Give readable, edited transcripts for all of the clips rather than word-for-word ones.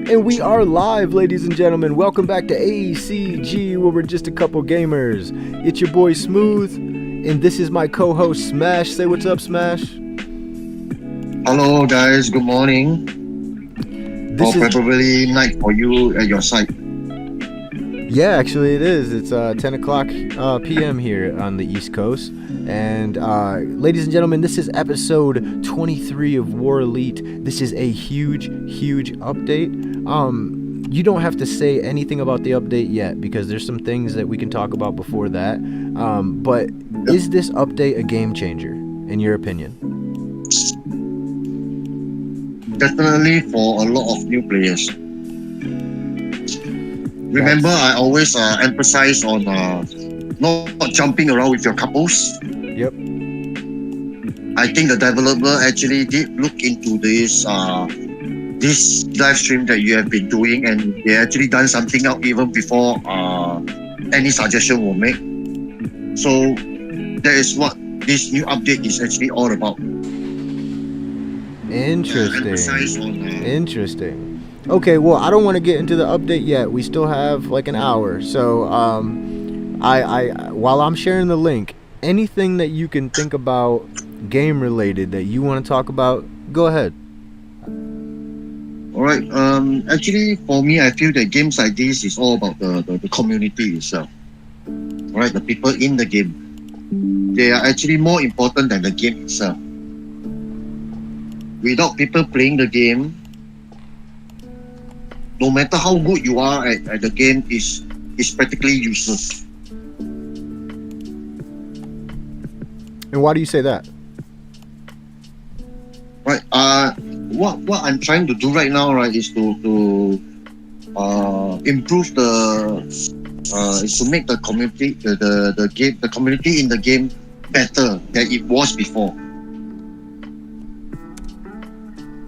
And we are live, ladies and gentlemen. Welcome back to ACG, where we're just a couple gamers. It's your boy Smooth, and this is my co-host Smash. Say what's up, Smash. Hello, guys. Good morning. This is probably night for you at your side. Yeah, actually it is. It's 10 o'clock p.m. here on the East Coast. And ladies and gentlemen, this is episode 23 of War Elite. This is a huge update. You don't have to say anything about the update yet because there's some things that we can talk about before that. But is this update a game changer, in your opinion? Definitely for a lot of new players. Remember, I always emphasize on not jumping around with your couples. Yep. I think the developer actually did look into this live stream that you have been doing, and they actually done something out even before any suggestion were made. So that is what this new update is actually all about. Interesting. Okay, well, I don't want to get into the update yet. We still have like an hour. So, I while I'm sharing the link, anything that you can think about game related that you want to talk about, go ahead. All right. Actually, for me, I feel that games like this is all about the community itself. All right, the people in the game. They are actually more important than the game itself. Without people playing the game, no matter how good you are at the game, is practically useless. And why do you say that? Right. What I'm trying to do right now, right, is to improve is to make the community the community in the game better than it was before.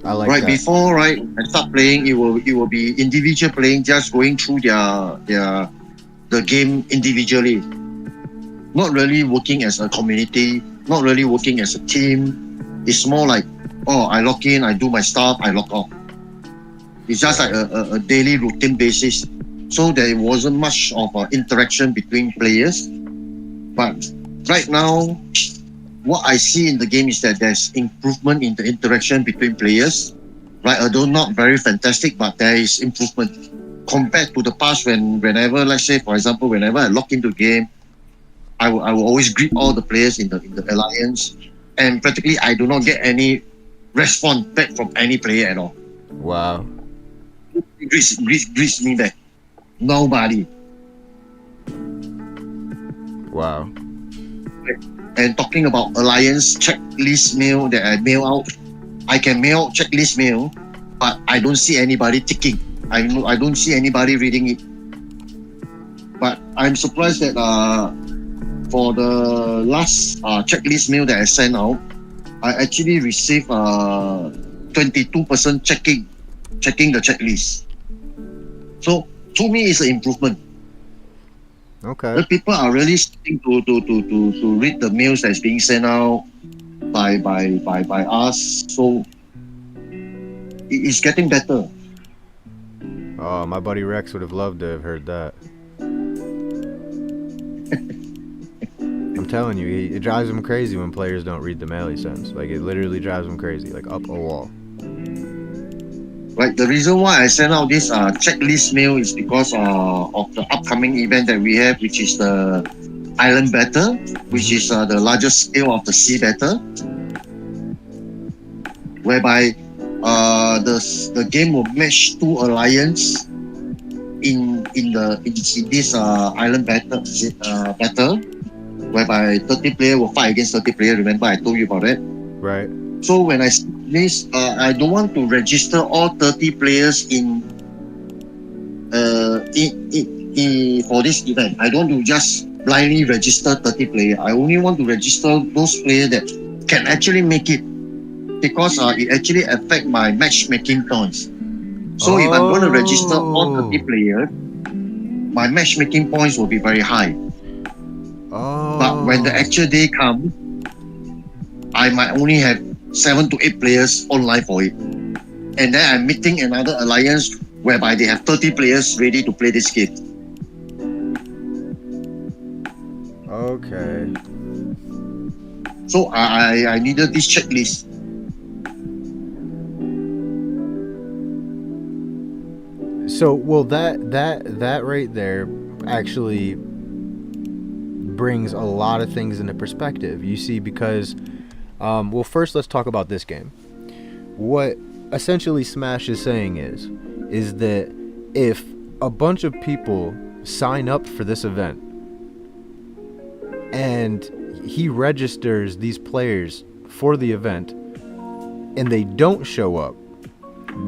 I like right that. Before, right, I start playing, it will be individual playing, just going through the game individually, not really working as a community, not really working as a team. It's more like, I log in, I do my stuff, I log off. It's just like a daily routine basis. So there wasn't much of interaction between players. But right now, what I see in the game is that there's improvement in the interaction between players. Right, although not very fantastic, but there is improvement compared to the past. Whenever, let's say, for example, whenever I log into the game, I will always greet all the players in the alliance, and practically I do not get any response back from any player at all. Wow. Greets me back. Nobody. Wow. And talking about alliance checklist mail that I mail out, I can mail checklist mail, but I don't see anybody ticking. I don't see anybody reading it. But I'm surprised that for the last checklist mail that I sent out, I actually received 22% checking the checklist. So to me, it's an improvement. Okay. The people are really starting to read the mails that's being sent out by us. So it's getting better. Oh, my buddy Rex would have loved to have heard that. I'm telling you, it drives him crazy when players don't read the mail he sends. Like, it literally drives him crazy, like up a wall. Right. The reason why I sent out this checklist mail is because of the upcoming event that we have, which is the Island Battle, which is the largest scale of the sea battle, whereby the game will match two alliance in this Island battle, whereby 30 player will fight against 30 player. Remember, I told you about it. Right. So when I this, I don't want to register all 30 players in for this event. I don't want to just blindly register 30 players. I only want to register those players that can actually make it, because it actually affect my matchmaking points. So if I'm going to register all 30 players, my matchmaking points will be very high. But when the actual day comes, I might only have 7 to 8 players online for it. And then I'm meeting another alliance whereby they have 30 players ready to play this game. Okay. So I needed this checklist. So, well, that right there actually brings a lot of things into perspective. You see, because, well, first let's talk about this game. What essentially Smash is saying is that if a bunch of people sign up for this event and he registers these players for the event and they don't show up,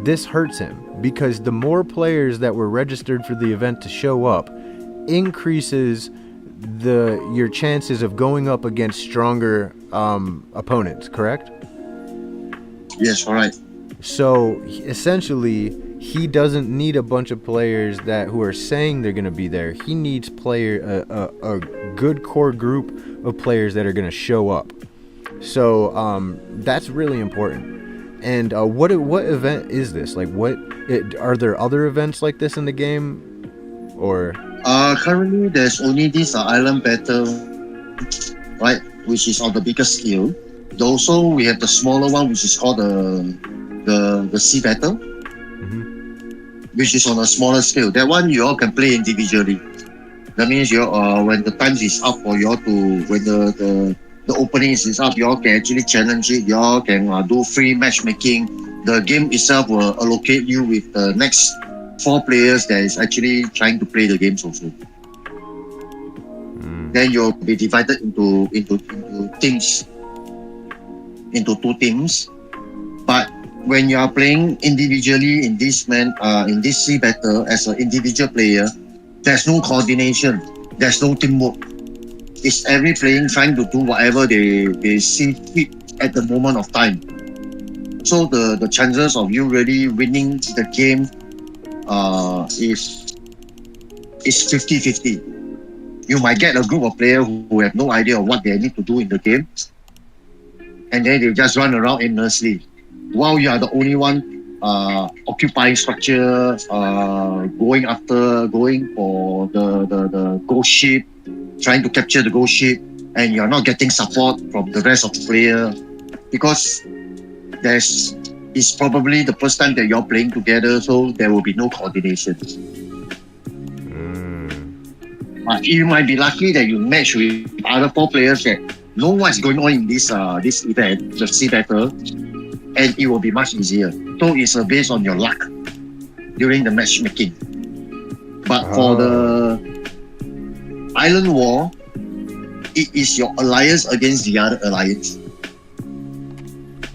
this hurts him, because the more players that were registered for the event to show up increases your chances of going up against stronger opponents, correct? Yes, all right. So essentially, he doesn't need a bunch of players who are saying they're going to be there. He needs a good core group of players that are going to show up. So that's really important. And what event is this? Like, are there other events like this in the game, or? Currently, there's only this island battle, right, which is on the bigger scale. Also, we have the smaller one, which is called the sea battle, which is on a smaller scale. That one you all can play individually. That means you when the time is up for you all to, when the opening is up, you all can actually challenge it. You all can do free matchmaking. The game itself will allocate you with the next 4 players that is actually trying to play the games also. Then you'll be divided into teams, into 2 teams. But when you are playing individually in this sea battle as an individual player, there's no coordination, there's no teamwork. It's every playing trying to do whatever they see fit at the moment of time. So the chances of you really winning the game is 50-50. You might get a group of players who have no idea of what they need to do in the game, and then they just run around aimlessly, while you are the only one occupying structure, going for the ghost ship, trying to capture the ghost ship, and you're not getting support from the rest of the player, because it's probably the first time that you're playing together, so there will be no coordination. You might be lucky that you match with other 4 players that know what's going on in this event, the sea battle, and it will be much easier. So it's based on your luck during the matchmaking. But for the Island War, it is your alliance against the other alliance.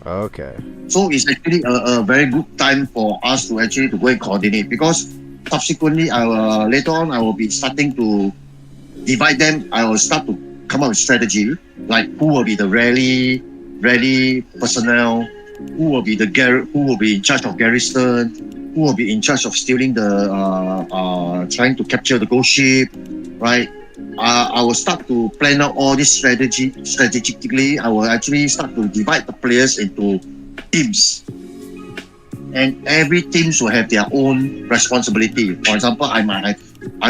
Okay. So it's actually a very good time for us to actually to go and coordinate, because subsequently later on I will be starting to divide them. I will start to come up with strategy, like who will be the rally personnel, who will be in charge of garrison, who will be in charge of stealing trying to capture the ghost ship, right? I will start to plan out all this strategically. I will actually start to divide the players into teams, and every team will have their own responsibility. For example, I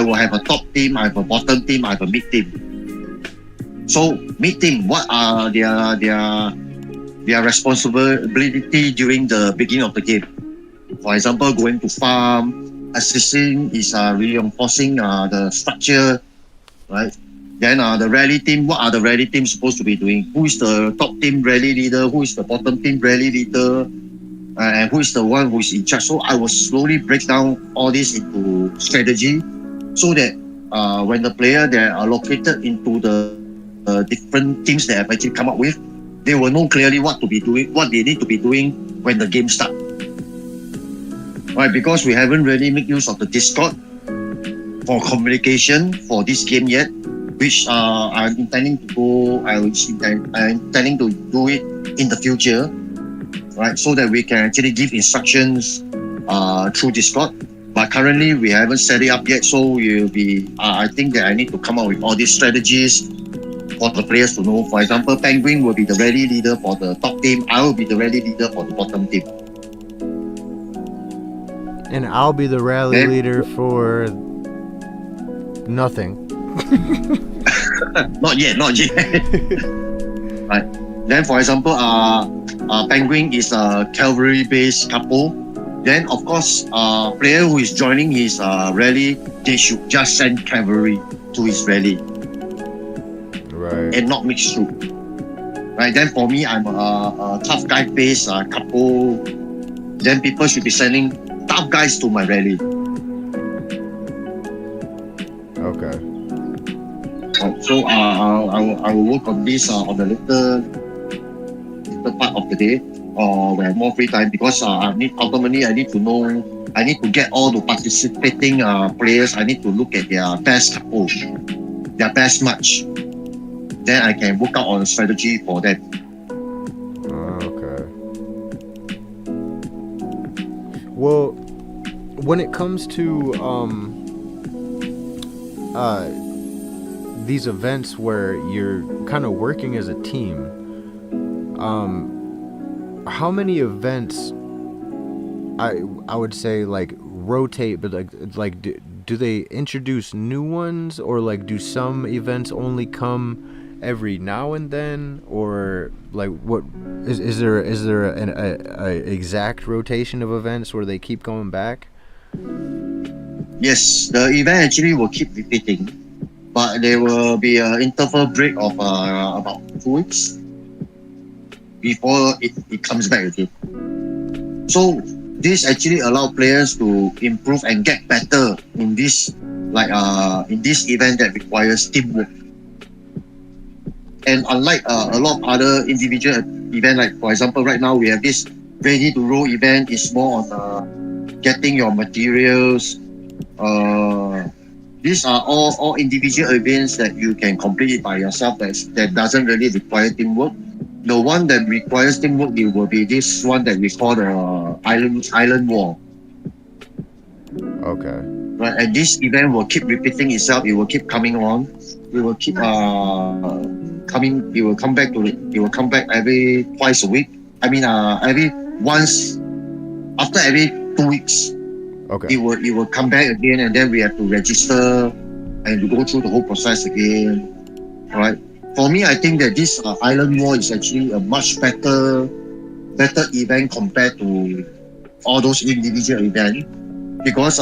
will have a top team, I have a bottom team, I have a mid team. So mid team, what are their responsibility during the beginning of the game? For example, going to farm, assisting is reinforcing the structure, right? Then the rally team, what are the rally teams supposed to be doing? Who is the top team rally leader? Who is the bottom team rally leader? And who is the one who is in charge? So I will slowly break down all this into strategy, so that when the player that are located into the different teams that I've actually come up with, they will know clearly what to be doing, what they need to be doing when the game starts. Right, because we haven't really made use of the Discord for communication for this game yet, which I'm intending to go. I'm intending to do it in the future, right? So that we can actually give instructions through Discord. But currently we haven't set it up yet, so you'll be. I think that I need to come up with all these strategies for the players to know. For example, Penguin will be the rally leader for the top team. I will be the rally leader for the bottom team. And I'll be the rally Then- leader for nothing. Not yet. Right. Then, for example, Penguin is a cavalry-based couple. Then, of course, player who is joining his rally, they should just send cavalry to his rally Right. and not mix through. Right. Then, for me, I'm a tough guy-based couple. Then people should be sending tough guys to my rally. Okay. So I will work on this on the later part of the day or when I have more free time because I need to get all the participating players. I need to look at their best couple, their best match. Then I can work out on a strategy for them. Okay. Well, when it comes to these events where you're kind of working as a team, how many events I would say like rotate, but like do they introduce new ones, or like do some events only come every now and then, or like what is there an exact rotation of events where they keep going back? Yes, the event actually will keep repeating, but there will be an interval break of about 2 weeks before it comes back again. So this actually allow players to improve and get better in this in this event that requires teamwork. And unlike a lot of other individual event, like for example right now we have this ready to roll event, is more on getting your materials. These are all individual events that you can complete it by yourself, that doesn't really require teamwork. The one that requires teamwork, it will be this one that we call the island war. Okay. Right, and this event will keep repeating itself. It will keep coming on. It will keep coming. It will come back every twice a week. I mean, every once after every 2 weeks. Okay. It will come back again, and then we have to register and to go through the whole process again. All right. For me, I think that this island war is actually a much better event compared to all those individual events, because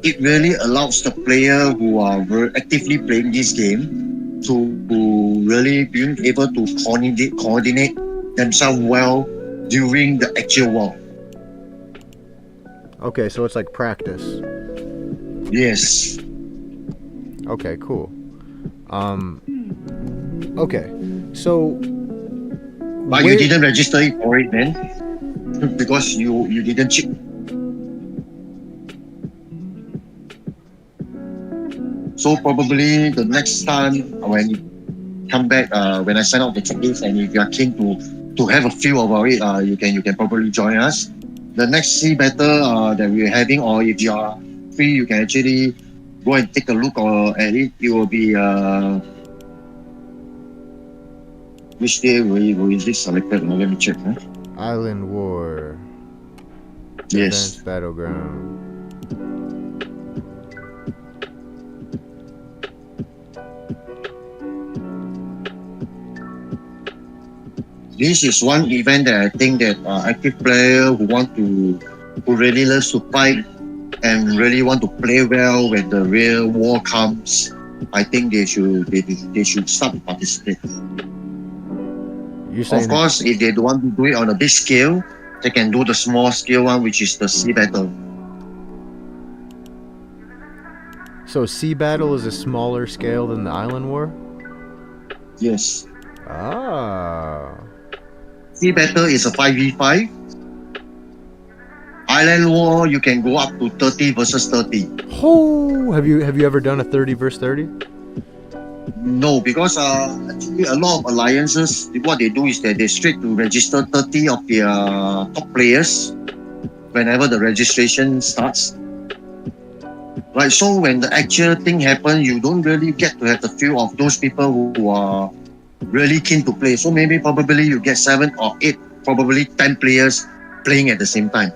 it really allows the player who are very actively playing this game to really being able to coordinate themselves well during the actual war. Okay, so it's like practice. Yes. Okay, cool. Okay, so But you didn't register it for it, man, because you didn't check. So probably the next time when you come back, when I sign out the checklist, and if you are keen to have a feel about it, you can probably join us. The next sea battle that we're having, or if you are free, you can actually go and take a look at it. It will be which day will is this selected? Let me check. Huh? Island War. Yes. Advanced Battleground. This is one event that I think that active player who really loves to fight and really want to play well when the real war comes, I think they should start to participate. You're saying, Of course, if they don't want to do it on a big scale, they can do the small scale one, which is the sea battle. so Sea Battle is a smaller scale than the Island War? Yes. Ah. Sea battle is a 5v5. Island war, you can go up to 30 versus 30. Oh, have you ever done a 30 versus 30? No, because actually a lot of alliances, what they do is that they straight to register 30 of their top players whenever the registration starts. Right, so when the actual thing happens, you don't really get to have the feel of those people who are really keen to play. So maybe probably you get 7 or 8, probably 10 players playing at the same time.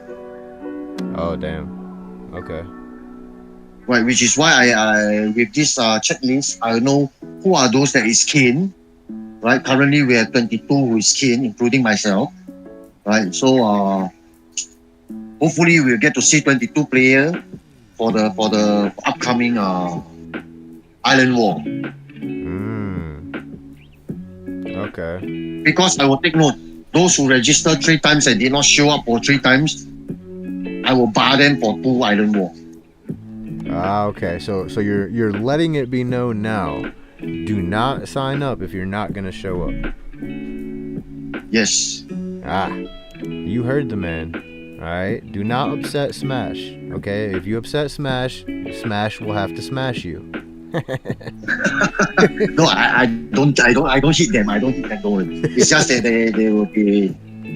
Oh, damn. Okay. Right, which is why I with this checklist, I know who are those that is keen. Right, currently we have 22 who is keen, including myself. Right, so hopefully we'll get to see 22 player for the upcoming Island War. Okay. Because I will take note, those who register 3 times and did not show up for 3 times, I will bar them for 2 Island War. Okay. So you're letting it be known now. Do not sign up if you're not gonna show up. Yes. You heard the man. Alright? Do not upset Smash. Okay? If you upset Smash, Smash will have to smash you. No, I don't hit them. I don't hit them. Don't worry. It's just that they will be.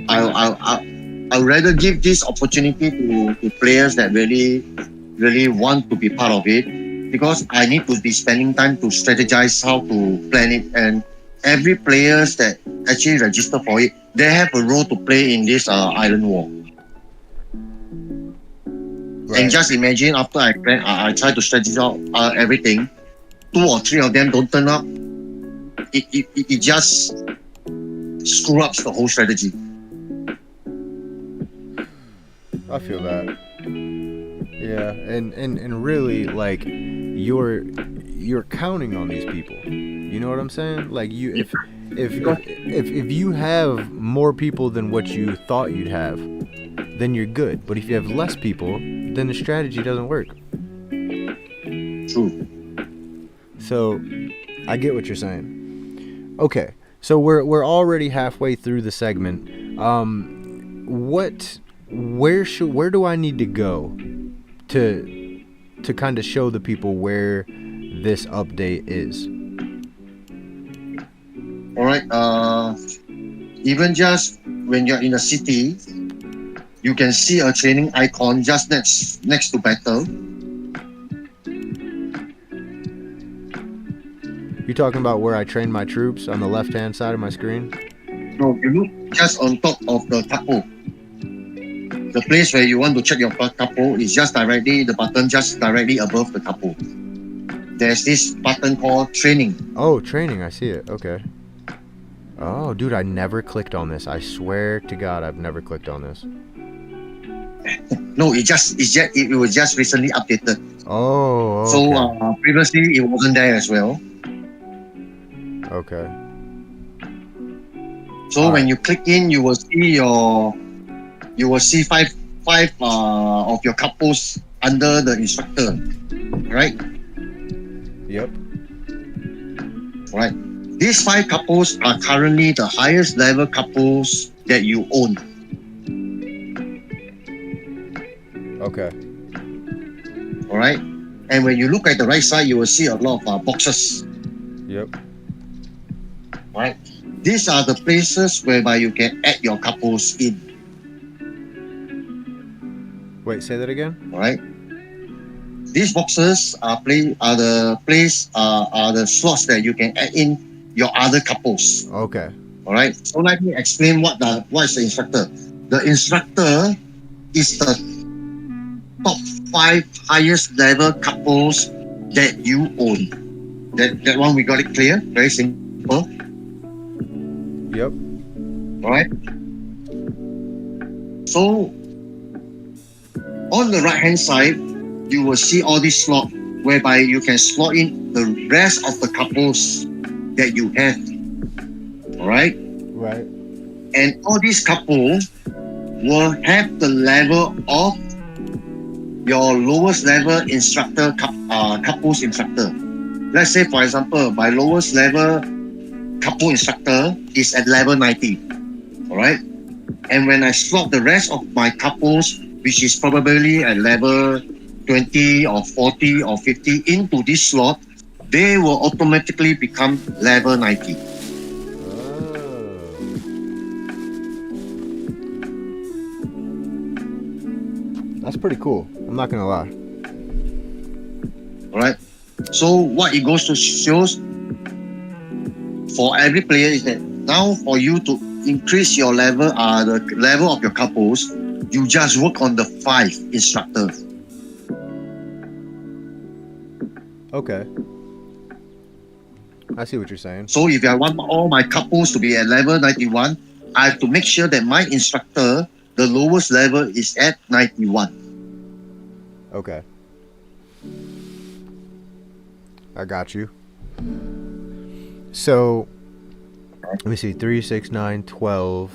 I'll rather give this opportunity to players that really want to be part of it, because I need to be spending time to strategize how to plan it, and every players that actually register for it, they have a role to play in this Island War. Right. And just imagine, after I plan, I try to strategize out everything, 2 or 3 of them don't turn up, it just screw up the whole strategy. I feel that. Yeah, and really, like, you're counting on these people. You know what I'm saying? Like, you if you have more people than what you thought you'd have, then you're good. But if you have less people, then the strategy doesn't work. True. So, I get what you're saying. Okay, so we're already halfway through the segment. Where do I need to go to kind of show the people where this update is? All right. Even just when you're in a city, you can see a training icon just next to battle. You talking about where I train my troops on the left-hand side of my screen? No, you look just on top of the capo. The place where you want to check your capo is just directly, the button just directly above the capo. There's this button called training. Oh, training. I see it. Okay. Oh, dude, I never clicked on this. I swear to God, I've never clicked on this. No, it was just recently updated. Oh, okay. So previously it wasn't there as well. Okay. So when you click in, you will see five of your couples under the instructor, right? Yep. Right. These 5 couples are currently the highest level couples that you own. Okay. All right. And when you look at the right side, you will see a lot of boxes. Yep. Right. These are the places whereby you can add your couples in. Wait, say that again? All right. These boxes are the slots that you can add in your other couples. Okay. All right. So let me explain what is the instructor. The instructor is the top 5 highest level couples that you own. That one we got it clear. Very simple. Yep. All right. So on the right hand side, you will see all these slots whereby you can slot in the rest of the couples that you have. All right. Right. And all these couples will have the level of your lowest level instructor, couples instructor. Let's say, for example, my lowest level couple instructor is at level 90. All right. And when I slot the rest of my couples, which is probably at level 20 or 40 or 50 into this slot, they will automatically become level 90. That's pretty cool. I'm not gonna lie. All right. So what it goes to shows for every player is that now for you to increase your level, the level of your couples, you just work on the 5 instructor. Okay. I see what you're saying. So if I want all my couples to be at level 91, I have to make sure that my instructor, the lowest level, is at 91. Okay. I got you. So, let me see. 3, 6, 9, 12.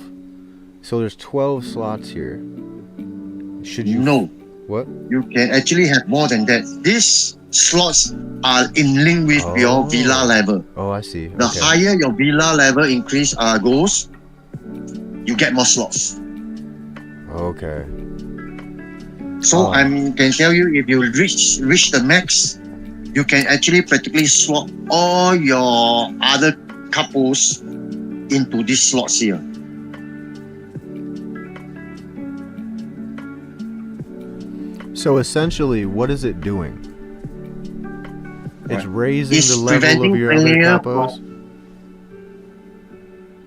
So there's 12 slots here. Should you... No, What? you can actually have more than that. These slots are in link with your villa level. Oh, I see. The Okay. higher your villa level increase goes, you get more slots. Okay. So I can tell you, if you reach the max, you can actually practically slot all your other couples into these slots here. So essentially, what is it doing? It's Right. raising It's the level preventing of your other failure capos.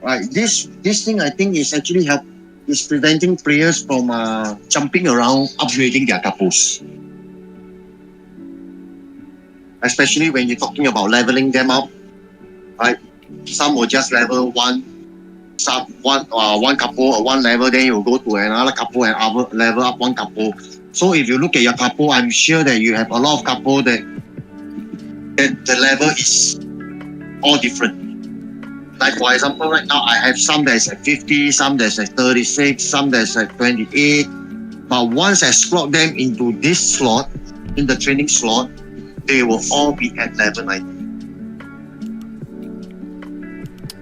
Right, this thing I think is actually is preventing players from jumping around, upgrading their couples. Especially when you're talking about leveling them up, right? Some will just level one couple or one level, then you go to another couple and level up one couple. So if you look at your couple, I'm sure that you have a lot of couple that the level is all different. Like for example, right now I have some that's at 50, some that's at 36, some that's at 28. But once I slot them into this slot, in the training slot, they will all be at level 90.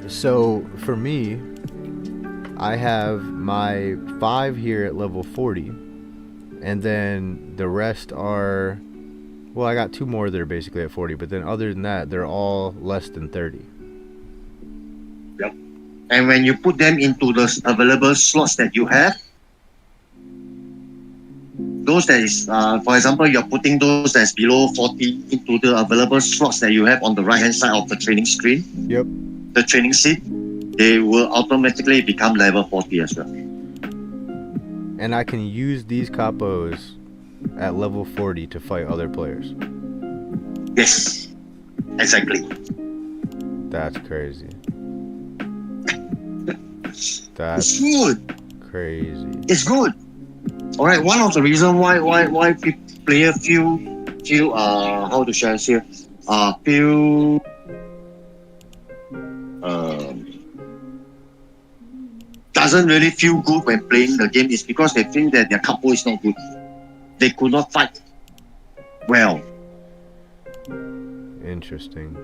So for me, I have my 5 here at level 40, and then the rest are, well, I got 2 more that are basically at 40, but then other than that, they're all less than 30. Yep. And when you put them into the available slots that you have, those that is, for example, you're putting those that's below 40 into the available slots that you have on the right-hand side of the training screen. Yep. The training seat, they will automatically become level 40 as well. And I can use these capos at level 40 to fight other players. Yes, exactly. That's crazy. That's It's good. crazy. It's good. All right. One of the reasons why player feel how to share here feel doesn't really feel good when playing the game is because they think that their couple is not good. They could not fight well. Interesting.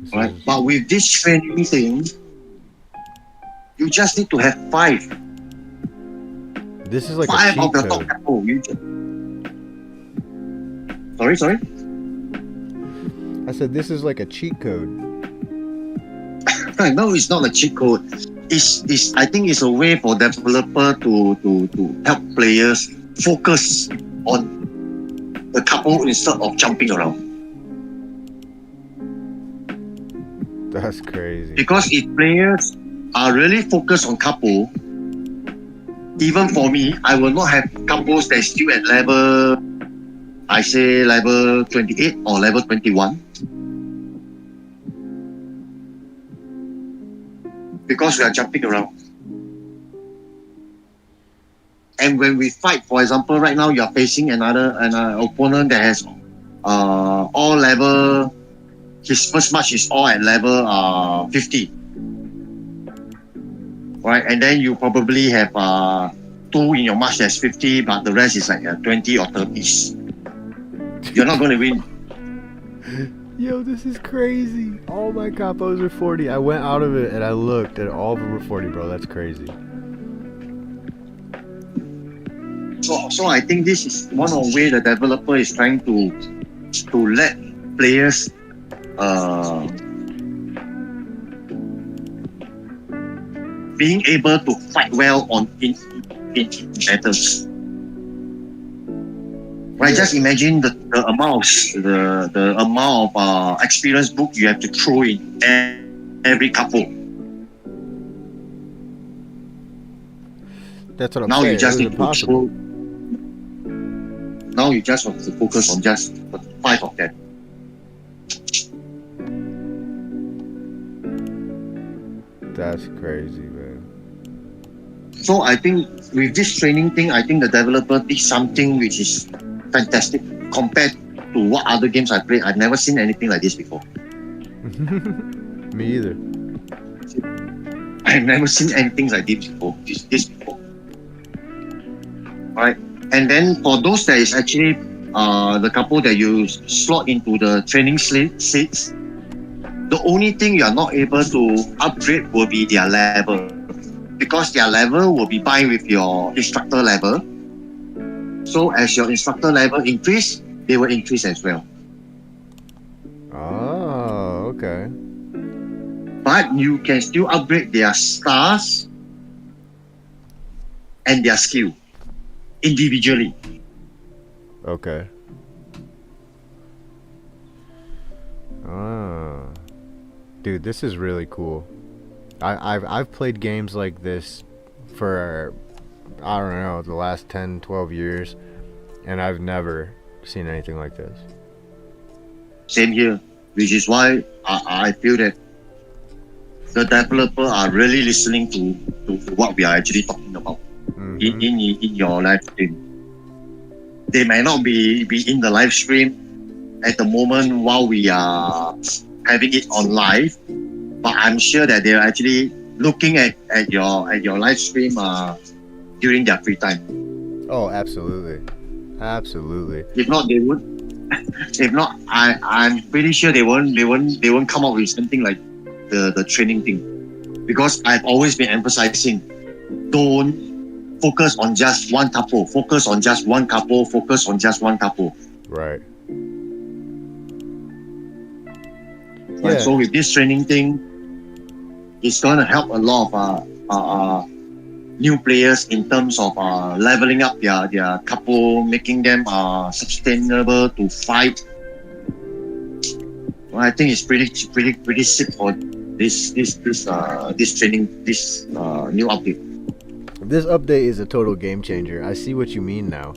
This Right. is- But with this training thing, you just need to have 5. This is like a 5 cheat of the top code. couple. Sorry. I said this is like a cheat code. No, it's not a cheat code. It's I think it's a way for developer to help players focus on the couple instead of jumping around. That's crazy. Because if players are really focused on couple, even for me, I will not have couples that still at level, I say level 28 or level 21. Because we are jumping around. And when we fight, for example, right now you are facing an opponent that has all level, his first match is all at level 50. Right, and then you probably have 2 in your match that's 50, but the rest is like 20 or 30s. You're not going to win. Yo, this is crazy. All my capos are 40. I went out of it and I looked and all of them were 40, bro. That's crazy. So I think this is one of the way the developer is trying to let players being able to fight well in battles. Right, just imagine the amount of experience book you have to throw in every couple. That's what I'm Now saying. you just It was need to impossible. now you just have to focus on just 5 of them. That's crazy, man. So I think with this training thing, I think the developer did something which is fantastic compared to what other games I played. I've never seen anything like this before. Me either. I've never seen anything like this before. This before. Right. And then for those that is actually the couple that you slot into the training seats, the only thing you are not able to upgrade will be their level. Because their level will be bind with your instructor level. So as your instructor level increase, they will increase as well. Oh, okay. But you can still upgrade their stars and their skill individually. Okay. Ah. Dude, this is really cool. I've played games like this for, I don't know, the last 10, 12 years, and I've never seen anything like this. Same here, which is why I feel that the developer are really listening to what we are actually talking about in your live stream. They may not be in the live stream at the moment while we are having it on live, but I'm sure that they're actually looking at your live stream during their free time. Oh, absolutely. Absolutely. If not, they would. If not, I'm pretty sure they won't come up with something like the training thing, because I've always been emphasizing, don't focus on just one couple, focus on just one couple, focus on just one couple. Right. Right? So with this training thing, it's gonna help a lot of new players in terms of leveling up their couple, making them sustainable to fight. Well, I think it's pretty sick for this training, this new update. This update is a total game changer. I see what you mean now.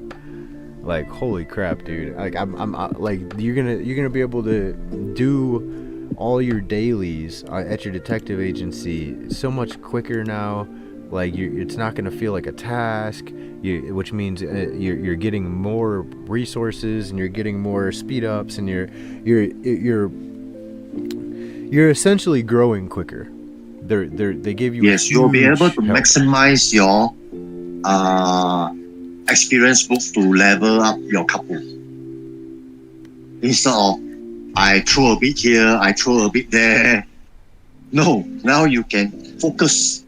Like, holy crap, dude. Like, I'm like, you're gonna be able to do all your dailies at your detective agency so much quicker now. Like, it's not gonna feel like a task. Which means you're getting more resources, and you're getting more speed ups, and you're essentially growing quicker. They give you yes, you'll be able to help. maximize your experience book to level up your couple. Instead of I throw a bit here, I throw a bit there. No, now you can focus.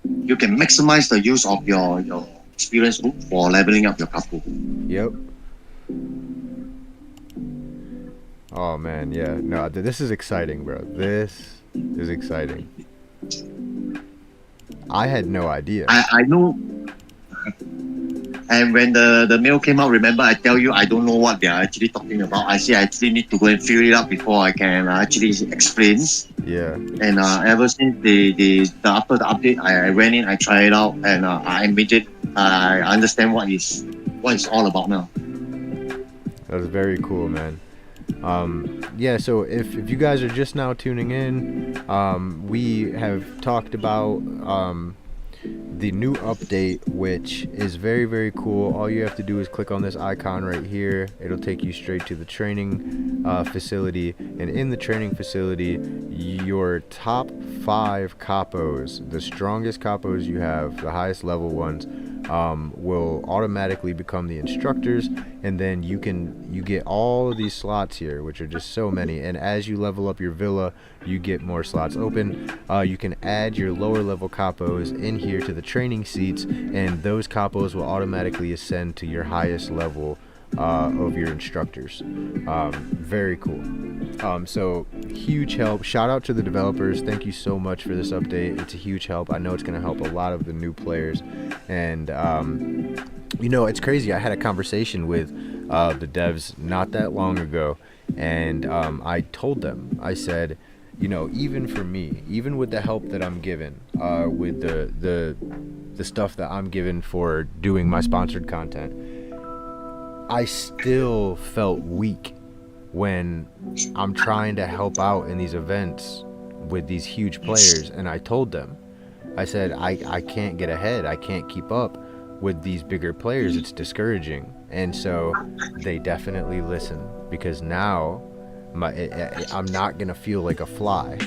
You can maximize the use of your experience book for leveling up your couple. Yep. Oh man, yeah. No, this is exciting, bro. This is exciting. I had no idea. I know. And when the mail came out, remember I tell you I don't know what they are actually talking about. I say I actually need to go and fill it up before I can actually explain. Yeah. And ever since after the update, I went in, I tried it out, and I admitted I understand what it's all about now. That's very cool, man. Yeah, so if you guys are just now tuning in, we have talked about the new update, which is very, very cool. All you have to do is click on this icon right here. It'll take you straight to the training facility, and in the training facility, your top 5 capos, the strongest capos you have, the highest level ones, will automatically become the instructors, and then you get all of these slots here, which are just so many, and as you level up your villa, you get more slots open. You can add your lower level capos in here to the training seats, and those capos will automatically ascend to your highest level of your instructors. Very cool. So huge help. Shout out to the developers. Thank you so much for this update. It's a huge help. I know it's going to help a lot of the new players, and it's crazy. I had a conversation with the devs not that long ago, and I told them, I said, even for me, even with the help that I'm given, with the stuff that I'm given for doing my sponsored content, I still felt weak when I'm trying to help out in these events with these huge players. And I told them, I said, I can't get ahead. I can't keep up with these bigger players. It's discouraging. And so they definitely listen, because now I'm not going to feel like a fly,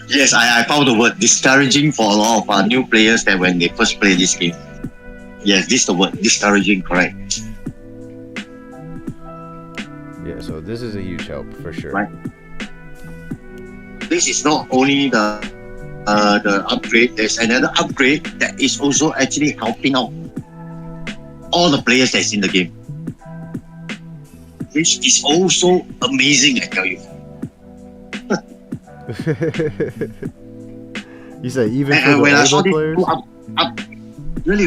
Yes, I found the word discouraging for a lot of new players that when they first play this game. Yes, this is the word, discouraging, correct. Yeah, so this is a huge help for sure. Right. This is not only the upgrade, there's another upgrade that is also actually helping out all the players that's in the game. Which is also amazing, I tell you. You say even for the when I saw older these players? two really,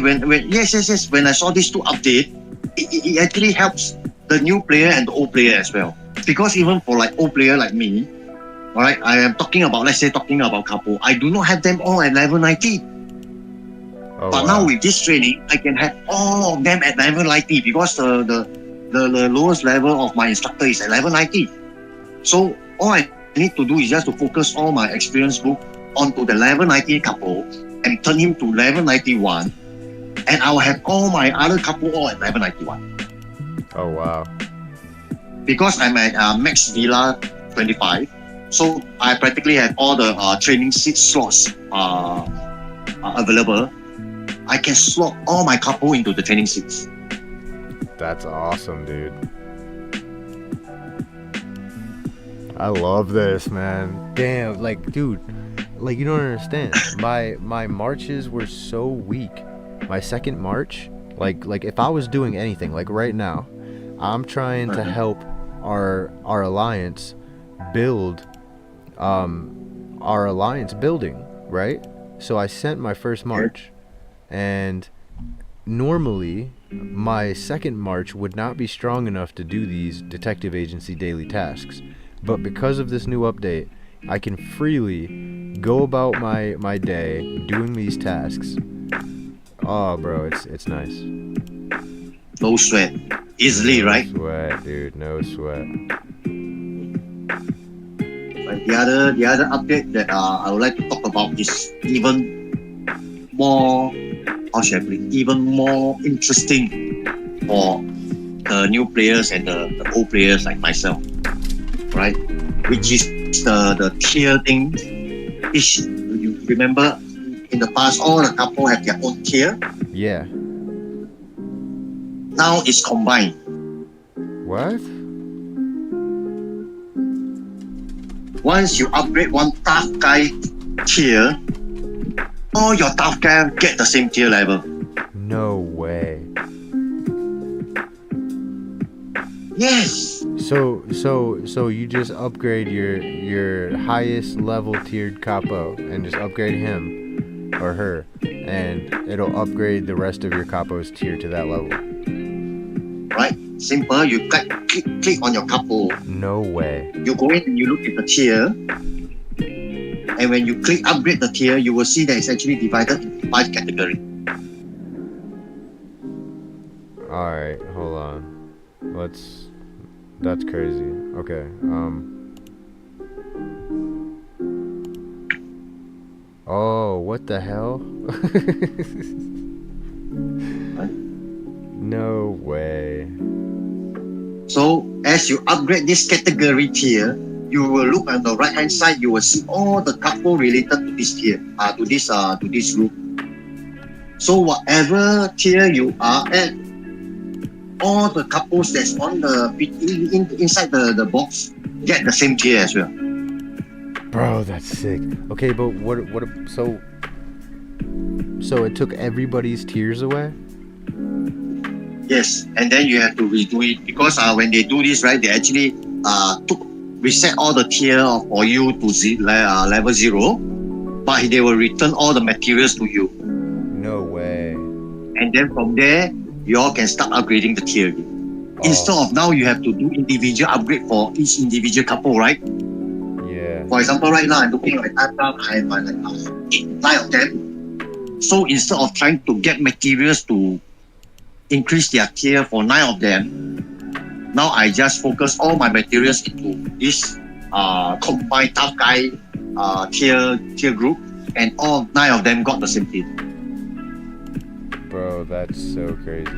yes, when I saw these two updates, it actually helps the new player and the old player as well. Because even for like old player like me, alright, I am talking about Capo, I do not have them all at level 90. Oh, But now with this training, I can have all of them at level 90 because the lowest level of my instructor is at level 90. So all I need to do is just to focus all my experience book onto the level 90 couple and turn him to level 91, and I will have all my other couple all at level 91. Oh, wow. Because I'm at Max Villa 25, so I practically have all the training seat slots available. I can slot all my couple into the training seats. That's awesome, dude. I love this, man. Damn, dude, you don't understand. My marches were so weak. My second march, like if I was doing anything, like right now, I'm trying to help our alliance build, our alliance building, right? So I sent my first march, and normally my second march would not be strong enough to do these detective agency daily tasks. But because of this new update, I can freely go about my day doing these tasks. Oh, bro, it's nice. No sweat. Easily, No right? sweat, dude. No sweat. But the other update that I would like to talk about is even more, how should I put it, even more interesting for the new players and the old players like myself, right? Which is the tier thing. You remember in the past, all the couple have their own tier. Yeah. Now it's combined. What? Once you upgrade one tough guy tier, all your tough guy get the same tier level. No way. Yes. So you just upgrade your highest level tiered capo and just upgrade him or her, and it'll upgrade the rest of your capo's tier to that level. Right? Simple. You click on your couple. No way. You go in and you look at the tier. And when you click upgrade the tier, you will see that it's actually divided into 5 categories. Alright, hold on. That's crazy. Okay. Oh, what the hell? No way. So as you upgrade this category tier, you will look on the right hand side, you will see all the couple related to this tier, to this group. So whatever tier you are at, all the couples that's on the inside the box get the same tier as well. Bro, that's sick. Okay, but what so it took everybody's tiers away? Yes, and then you have to redo it because when they do this, right, they actually reset all the tier for you to level 0, but they will return all the materials to you. No way. And then from there, you all can start upgrading the tier again. Instead of now you have to do individual upgrade for each individual couple, right? Yeah. For example, right now I'm looking at my time, I have like 9 of them. So instead of trying to get materials to increase their tier for 9 of them, now I just focus all my materials into this combined tough guy tier group, and all 9 of them got the same tier. Bro, that's so crazy.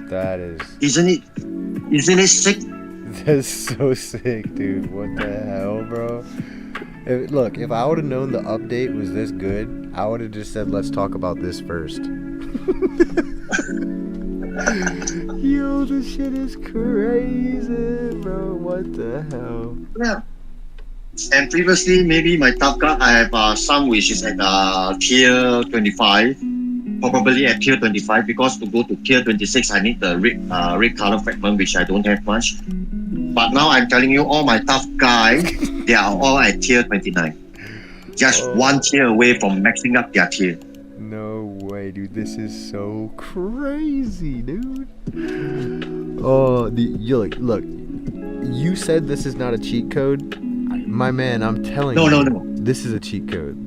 That is. Isn't it sick? That's so sick, dude. What the hell, bro? Look, if I would have known the update was this good, I would have just said, let's talk about this first. Yo, this shit is crazy, bro. What the hell? Yeah. And previously, maybe my tough card, I have some which is at tier 25. Probably at tier 25, because to go to tier 26, I need the red color fragment, which I don't have much. But now I'm telling you, all my tough guys, they are all at tier 29. Just one tier away from maxing up their tier. No way, dude. This is so crazy, dude. Oh, look. You said this is not a cheat code. My man, I'm telling you. No. This is a cheat code.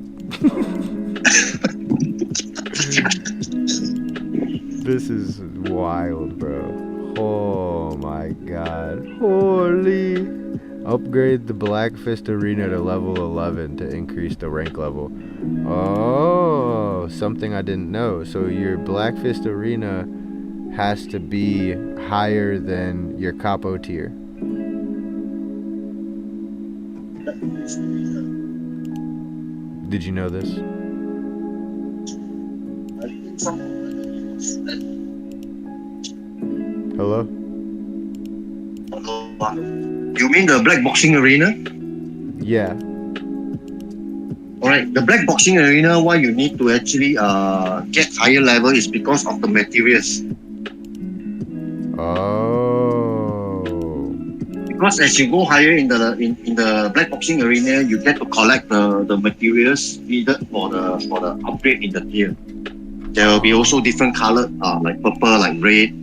This is wild, bro. Oh my god. Holy. Upgrade the Black Fist Arena to level 11 to increase the rank level. Oh, something I didn't know. So your Black Fist Arena has to be higher than your Capo tier. Did you know this? Hello? You mean the Black Boxing Arena? Yeah. Alright, the Black Boxing Arena, why you need to actually get higher level is because of the materials. Oh. Because as you go higher in the Black Boxing Arena, you get to collect the materials needed for the upgrade in the tier. There will be also different colored, like purple, like red.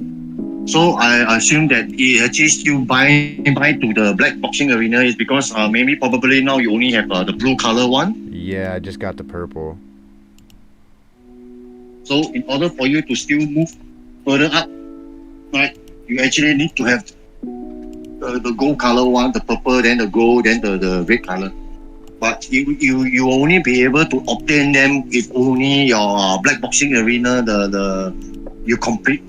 So I assume that it actually still buy to the Black Boxing Arena is because probably now you only have the blue color one. Yeah, I just got the purple. So in order for you to still move further up, right, you actually need to have the gold color one, the purple, then the gold, then the red color. But you only be able to obtain them if only your Black Boxing Arena you complete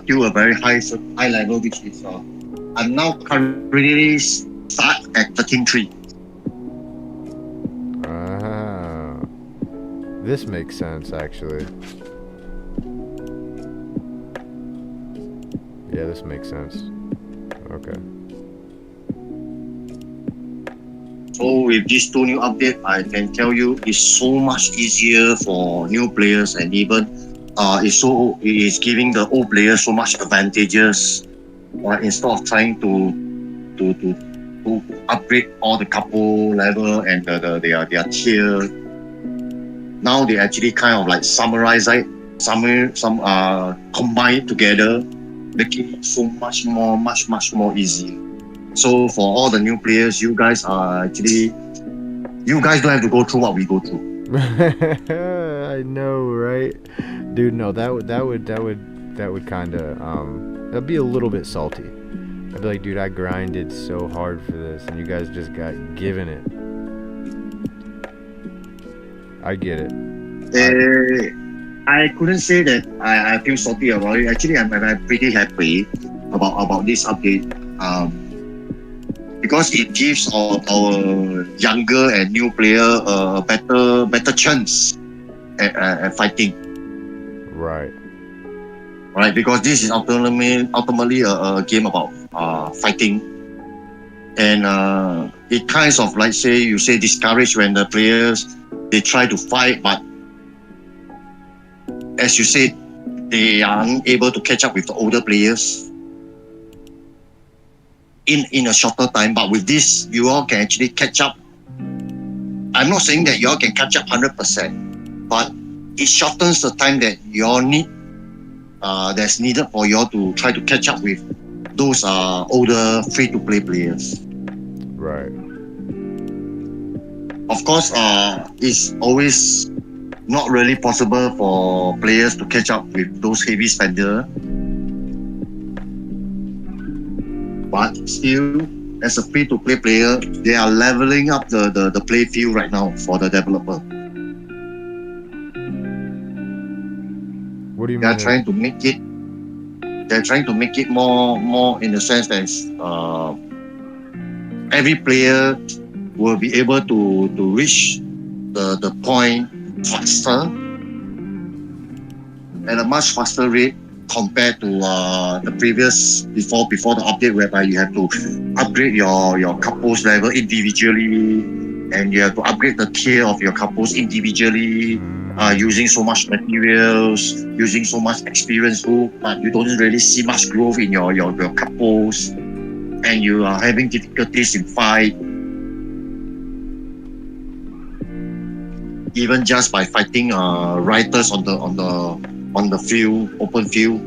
till a very high level, which is I'm now currently start at 13.3. This makes sense, actually. Yeah, this makes sense. Okay. So with these 2 new updates, I can tell you it's so much easier for new players, and even it is giving the old players so much advantages. Instead of trying to upgrade all the couple level and their tier, now they actually kind of like summarize it, combine together, making it so much more easy. So for all the new players, you guys don't have to go through what we go through. I know, right? Dude, no, that would kind of that'd be a little bit salty. I'd be like, dude, I grinded so hard for this, and you guys just got given it. I get it. I couldn't say that I feel salty about it. Actually, I'm pretty happy about this update. Because it gives our younger and new player a better chance at fighting. Right. Right, because this is ultimately a game about fighting, and it kinds of like you say discourage when the players they try to fight, but as you said, they are unable to catch up with the older players in a shorter time. But with this, you all can actually catch up. I'm not saying that you all can catch up 100%, but it shortens the time that you all need that's needed for you all to try to catch up with those older free-to-play players. Right. Of course, it's always not really possible for players to catch up with those heavy spender. But still, as a free-to-play player, they are leveling up the play field right now for the developer. What do you They're mean? trying to make it. They're trying to make it more in the sense that every player will be able to reach the point faster at a much faster rate compared to the previous before the update, whereby you have to upgrade your couples level individually, and you have to upgrade the tier of your couples individually, using so much materials, using so much experience group, but you don't really see much growth in your couples, and you are having difficulties in fight, even just by fighting writers on the field, open field.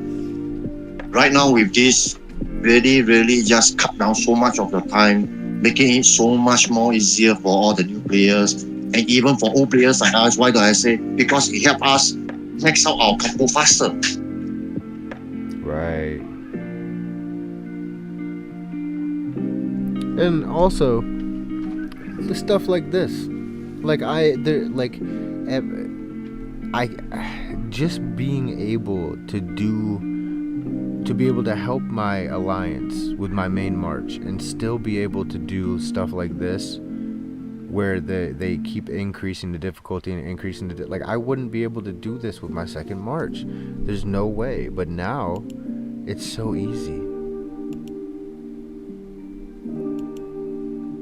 Right now with this, really just cut down so much of the time, making it so much more easier for all the new players, and even for old players like us. Why do I say? Because it helps us max out our couple faster. Right. And also, the stuff like this, just being able to be able to help my alliance with my main march and still be able to do stuff like this, where they keep increasing the difficulty and increasing the I wouldn't be able to do this with my second march. There's no way. But now, it's so easy.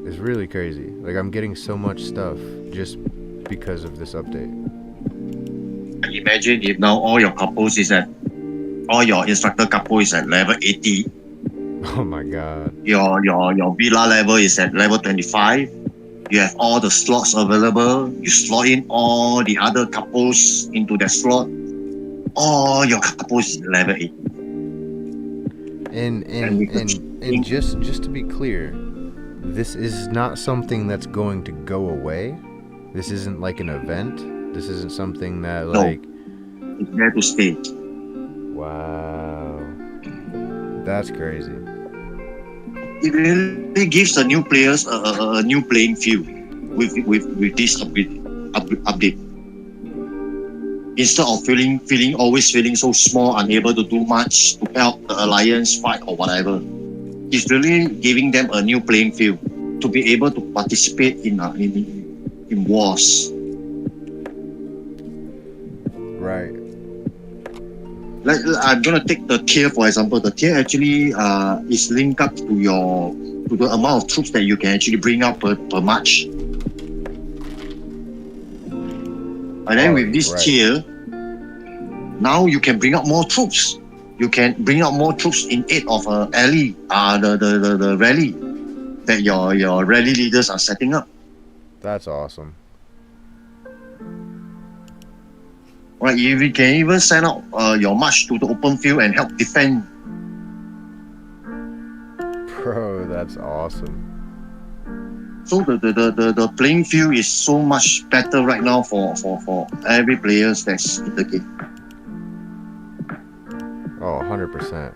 It's really crazy. I'm getting so much stuff just because of this update. Imagine if now all your instructor couple is at level 80. Oh my god. Your villa level is at level 25. You have all the slots available. You slot in all the other couples into that slot. All your couples is level 80. And just to be clear, this is not something that's going to go away. This isn't like an event. This isn't something that it's there to stay. Wow. That's crazy. It really gives the new players a new playing field with this update. Instead of always feeling so small, unable to do much to help the alliance fight or whatever, it's really giving them a new playing field to be able to participate in wars. Right. I'm gonna take the tier for example. The tier actually is linked up to the amount of troops that you can actually bring up per match. And then with this tier, now you can bring up more troops. You can bring up more troops in aid of ally, the rally that your rally leaders are setting up. That's awesome. Right, you can even send out your march to the open field and help defend. Bro, that's awesome. So the playing field is so much better right now for every player that's in the game. Oh, 100%.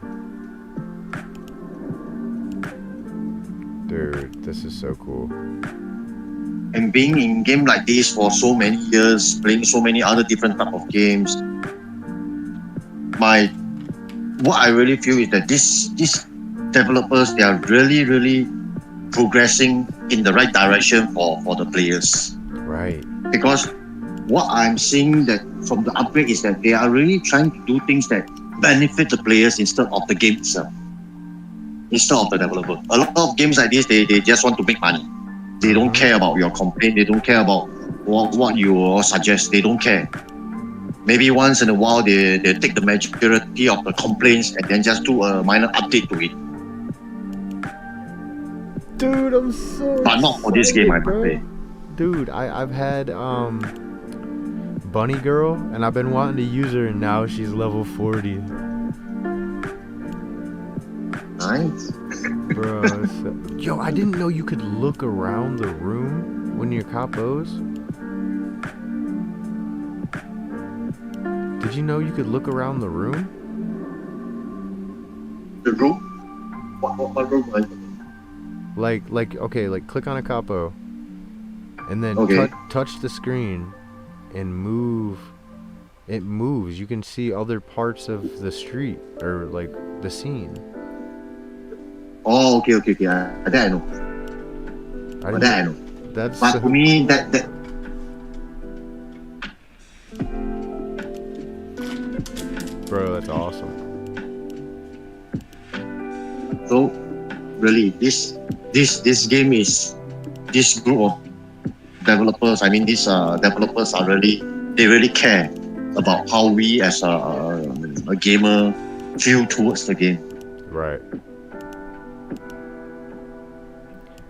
Dude, this is so cool. And being in game like this for so many years, playing so many other different type of games, what I really feel is that these developers, they are really progressing in the right direction for the players. Right. Because what I'm seeing that from the upgrade is that they are really trying to do things that benefit the players instead of the game itself, instead of the developer. A lot of games like this, they just want to make money. They don't care about your complaint. They don't care about what you suggest. They don't care. Maybe once in a while, they take the majority of the complaints and then just do a minor update to it. Dude, I'm so But not for this game, I must say. Dude, I've had Bunny Girl, and I've been wanting to use her, and now she's level 40. nice. Bro, yo, I didn't know you could look around the room when you're capos. Did you know you could look around the room? The room? What room? Like, okay, like click on a capo, and then Okay. touch the screen, and move. It moves. You can see other parts of the street or like the scene. Oh, okay. That I know. I That I know. That's But to me, that bro, that's awesome. so really this game is this group of developers. I mean, these developers are really care about how we as a gamer feel towards the game. Right.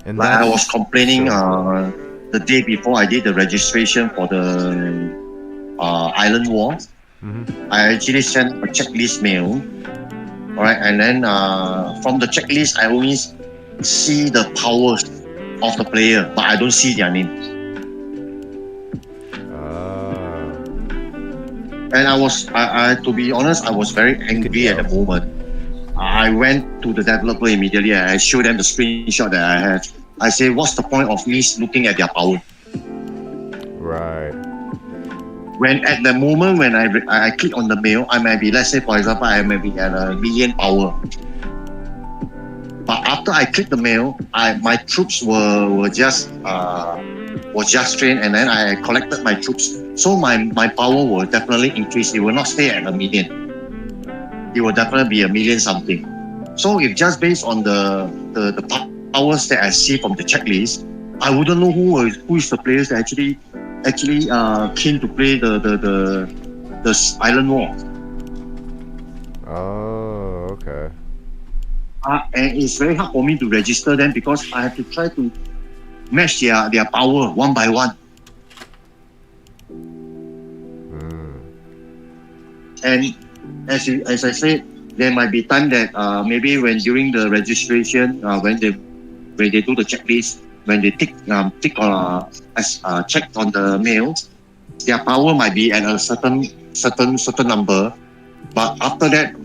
And Like I that's was complaining so the day before I did the registration for the Island War. I actually sent a checklist mail. Alright, and then from the checklist I only see the powers of the player, but I don't see their name. And I to be honest, I was very angry at the moment. I went to the developer immediately. I showed them the screenshot that I had. I say, what's the point of me looking at their power? right. When at the moment when I click on the mail, I might be, let's say for example, I may be at 1 million power. But after I click the mail, my troops were just trained, and then I collected my troops. So my power will definitely increase. It will not stay at 1 million. It will definitely be 1 million something. So if just based on the powers that I see from the checklist, I wouldn't know who is the players that actually keen to play the Island War. Oh, okay. And it's very hard for me to register them because I have to try to match their power one by one. And as I said, there might be time that maybe when during the registration, when they do the checklist, when they check on the mail, their power might be at a certain number, but after that,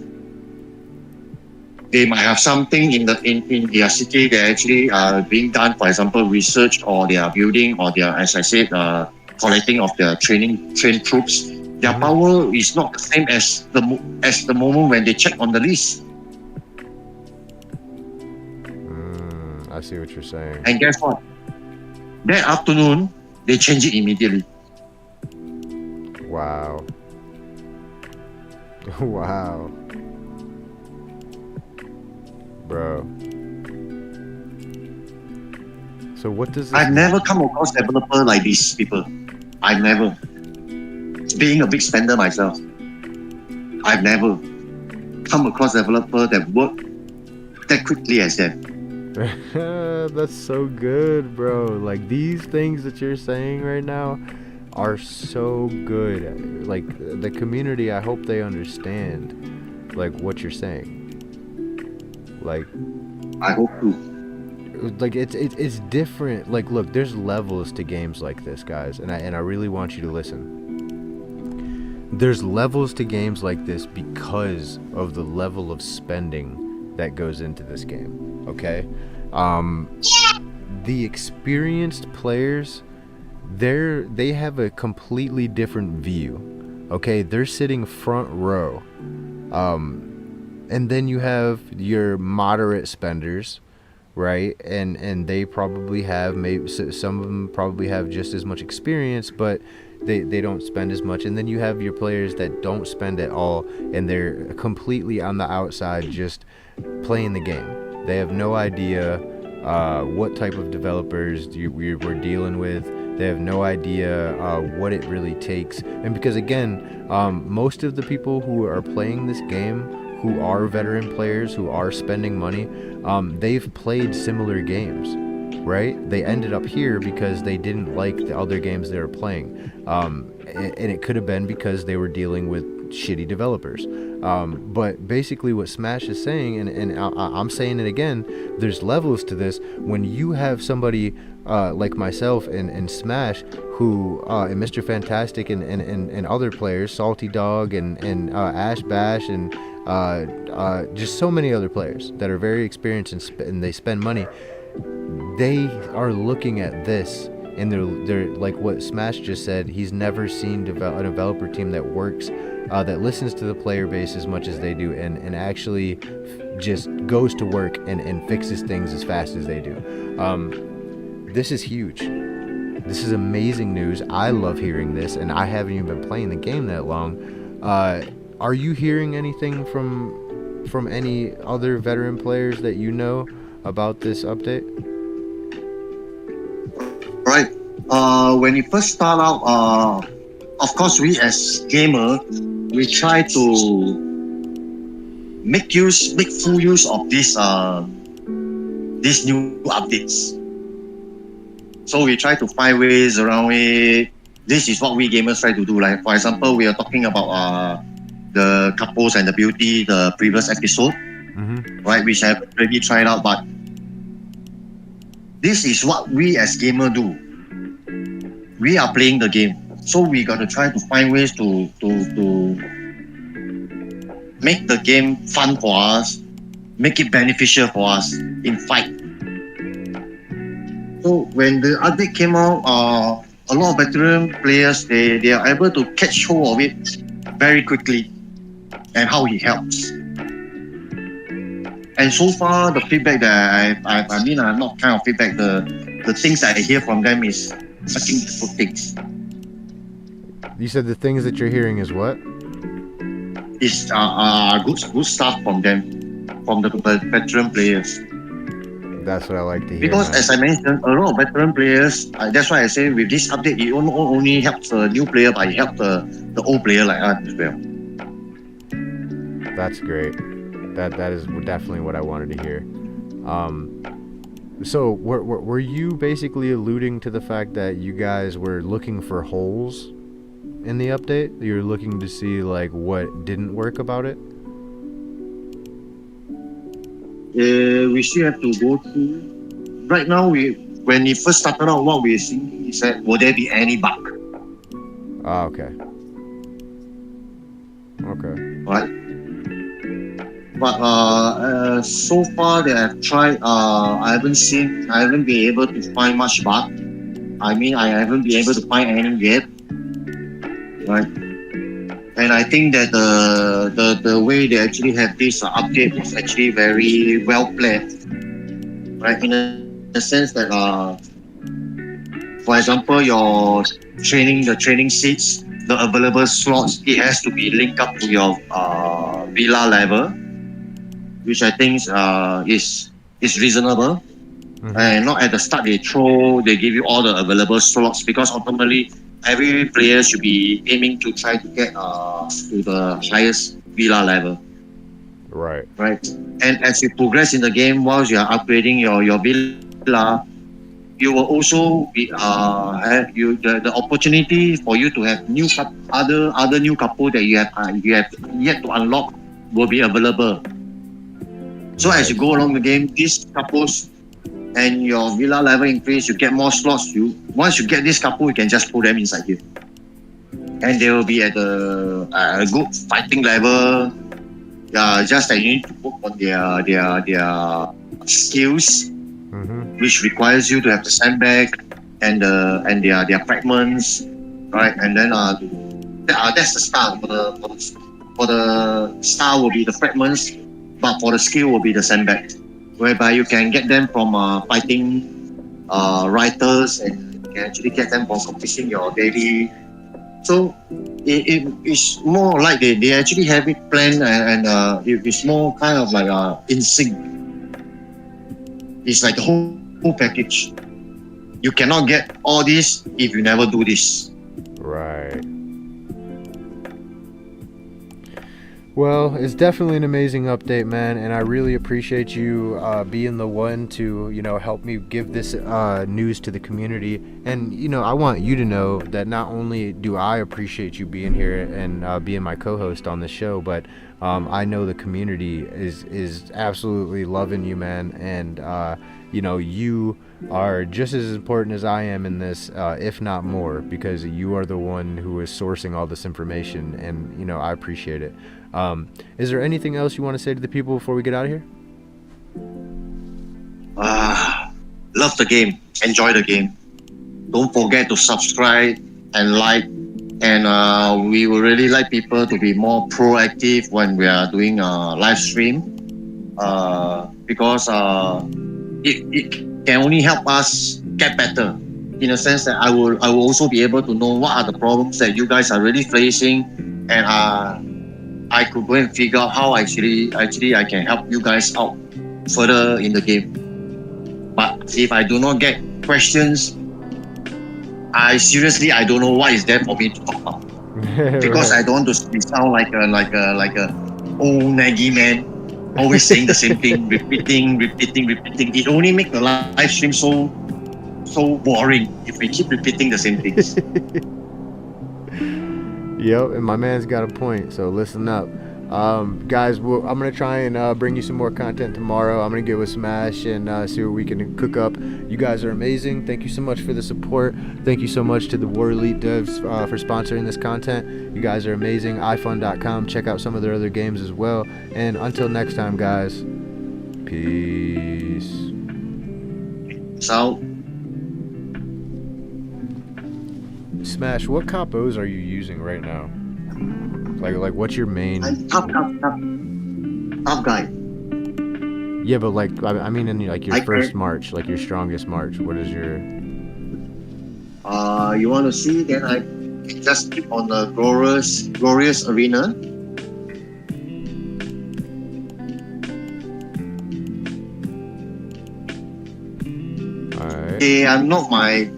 they might have something in their city that actually being done. For example, research, or they are building, or they are, as I said, collecting of their trained troops. Their power is not the same as the moment when they check on the list. I see what you're saying. And guess what? That afternoon, they change it immediately. Wow. Wow. Bro. So what does this I've never come across developer like these people. I've never. Being a big spender myself, I've never come across developer that work that quickly as them. That's so good, bro. Like, these things that you're saying right now are so good. Like, the community, I hope they understand, like, what you're saying. Like, I hope to. Like, it's different. Like, look, there's levels to games like this, guys, and I really want you to listen. There's levels to games like this because of the level of spending that goes into this game, okay? The experienced players, they have a completely different view, okay? They're sitting front row. And then you have your moderate spenders, right? And they probably have, maybe some of them probably have just as much experience, but they don't spend as much. And then you have your players that don't spend at all, and they're completely on the outside just playing the game. They have no idea what type of developers we're dealing with. They have no idea what it really takes. And because, again, most of the people who are playing this game, who are veteran players, who are spending money, they've played similar games, right? They ended up here because they didn't like the other games they were playing. And it could have been because they were dealing with shitty developers. But basically what Smash is saying, and I'm saying it again, there's levels to this. When you have somebody like myself and Smash, who and Mr. Fantastic and other players, Salty Dog and Ash Bash and just so many other players that are very experienced and they spend money, they are looking at this and they're like what Smash just said. He's never seen a developer team that works, that listens to the player base as much as they do, and actually just goes to work and fixes things as fast as they do. This is huge. This is amazing news. I love hearing this, and I haven't even been playing the game that long. Are you hearing anything from any other veteran players that you know about this update? Right. When you first start out, of course, we as gamer, we try to make full use of these new updates. So we try to find ways around it. This is what we gamers try to do. Like, for example, we are talking about the couples and the beauty, the previous episode, right? Which I have already tried out, but this is what we as gamer do. We are playing the game, so we got to try to find ways to make the game fun for us, make it beneficial for us in fight. So when the update came out, a lot of veteran players they are able to catch hold of it very quickly, and how it helps. And so far, the feedback that I mean, not kind of feedback, the things that I hear from them is fucking good things. You said the things that you're hearing is what? Is good stuff from them, from the veteran players. That's what I like to hear. Because as I mentioned, a lot of veteran players, that's why I say with this update, it only helps the new player, but it helps the old player like us as well. That's great. That is definitely what I wanted to hear. So were you basically alluding to the fact that you guys were looking for holes in the update? You're looking to see like what didn't work about it? We still have to go through. Right now, when it first started out, what we're seeing is that will there be any bug? Ah, okay. Okay. Right. But so far that I've tried, I haven't been able to find much bug. I mean, I haven't been able to find any yet. Right. And I think that the way they actually have this update was actually very well planned. Right. In the sense that, for example, the training seats, the available slots, it has to be linked up to your villa level, which I think is reasonable. And not at the start they give you all the available slots, because ultimately every player should be aiming to try to get to the highest villa level. Right. Right. And as you progress in the game, whilst you are upgrading your villa, you will also be have the opportunity for you to have other new couple that you have yet to unlock will be available. So as you go along the game, these couples and your villa level increase, you get more slots. Once you get this couple, you can just put them inside here, and they will be at a good fighting level. Just that you need to work on their skills, which requires you to have the sandbag and their fragments, right? And then that's the start. For the star will be the fragments, but for the skill will be the sandbag, whereby you can get them from fighting writers, and you can actually get them from completing your daily. So it's more like they actually have it planned, and it's more kind of like in sync. It's like the whole package. You cannot get all this if you never do this. Right. Well, it's definitely an amazing update, man, and I really appreciate you being the one to, help me give this news to the community. And I want you to know that not only do I appreciate you being here and being my co-host on the show, but I know the community is absolutely loving you, man, and you are just as important as I am in this, if not more, because you are the one who is sourcing all this information, and I appreciate it. Is there anything else you want to say to the people before we get out of here? Love the game. Enjoy the game. Don't forget to subscribe and like. And we would really like people to be more proactive when we are doing a live stream. Because it can only help us get better. In a sense that I will also be able to know what are the problems that you guys are really facing, and I could go and figure out how actually I can help you guys out further in the game. But if I do not get questions, I don't know what is there for me to talk about. Because Right. I don't want to sound like a old naggy man, always saying the same thing, repeating. It only makes the live stream so boring if we keep repeating the same things. Yep, and my man's got a point, so listen up. Guys, I'm going to try and bring you some more content tomorrow. I'm going to get with Smash and see what we can cook up. You guys are amazing. Thank you so much for the support. Thank you so much to the War Elite devs for sponsoring this content. You guys are amazing. iFun.com. Check out some of their other games as well. And until next time, guys, peace. So, Smash, what capos are you using right now? Like what's your main? I'm tough guy. Yeah, but I mean in like your I first can- march, like your strongest march. What is your? You want to see? Then I just click on the glorious arena. Alright. They are not my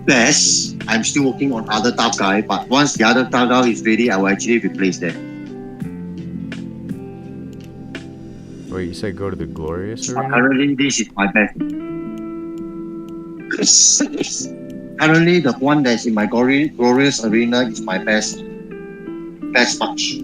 best. I'm still working on other tough guy, but once the other tough guy is ready, I will actually replace them. Wait, you said go to the glorious But arena? currently, this is my best. Currently, the one that's in my glorious arena is my best match.